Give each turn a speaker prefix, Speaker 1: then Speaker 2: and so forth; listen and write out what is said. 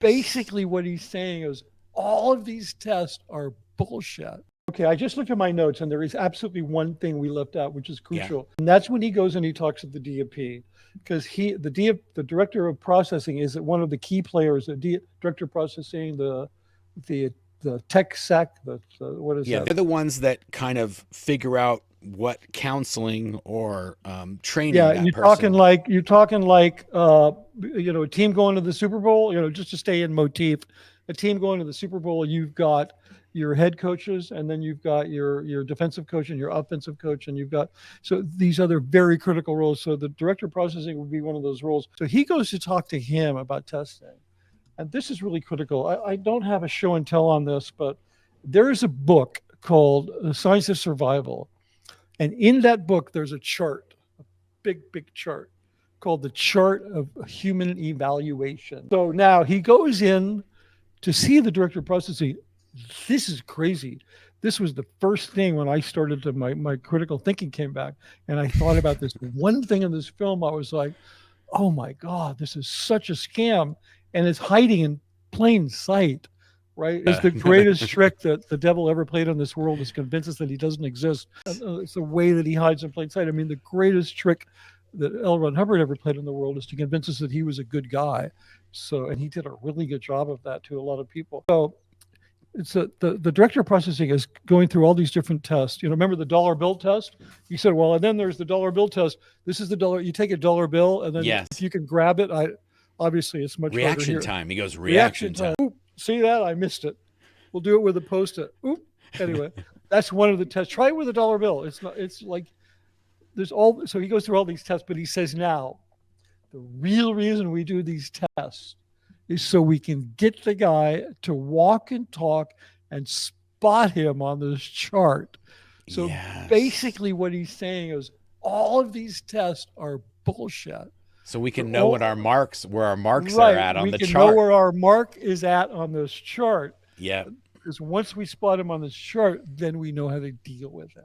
Speaker 1: basically what he's saying is all of these tests are bullshit. Okay, I just looked at my notes and there is absolutely one thing we left out, which is
Speaker 2: Yeah.
Speaker 1: crucial. And that's when he goes and he talks to the DFP. Because the director of processing is one of the key players, director of processing, the tech sec, what is
Speaker 2: Yeah,
Speaker 1: that?
Speaker 2: they're the ones that kind of figure out what counseling or training
Speaker 1: Yeah,
Speaker 2: that
Speaker 1: you're
Speaker 2: person.
Speaker 1: talking like a team going to the Super Bowl, just to stay in motif, a team going to the Super Bowl, you've got your head coaches and then you've got your defensive coach and your offensive coach and you've got so these other very critical roles. So the director of processing would be one of those roles. So he goes to talk to him about testing. And this is really critical. I don't have a show and tell on this, but there is a book called The Science of Survival. And in that book, there's a chart, a big chart called the chart of human evaluation. So now he goes in to see the director of processing. This is crazy. This was the first thing when I started to my critical thinking came back and I thought about this one thing in this film. I was like, oh my God, this is such a scam. And it's hiding in plain sight, right? It's the greatest trick that the devil ever played on this world is convince us that he doesn't exist. It's the way that he hides in plain sight. I mean, the greatest trick that L. Ron Hubbard ever played in the world is to convince us that he was a good guy. So, and he did a really good job of that to a lot of people. So it's the director of processing is going through all these different tests. Remember the dollar bill test? You said, well, and then there's the dollar bill test. This is the dollar. You take a dollar bill, and then if you can grab it, obviously it's much
Speaker 2: reaction
Speaker 1: harder here.
Speaker 2: time. He goes reaction time.
Speaker 1: Oop, see that? I missed it. We'll do it with a Post-it. Oop. Anyway, that's one of the tests. Try it with a dollar bill. It's not. It's like there's all. So he goes through all these tests, but he says now, the real reason we do these tests is so we can get the guy to walk and talk and spot him on this chart. So basically what he's saying is all of these tests are bullshit.
Speaker 2: So we can know where our marks
Speaker 1: right,
Speaker 2: are at on the chart.
Speaker 1: We can know where our mark is at on this chart.
Speaker 2: Yeah.
Speaker 1: Because once we spot him on this chart, then we know how to deal with him.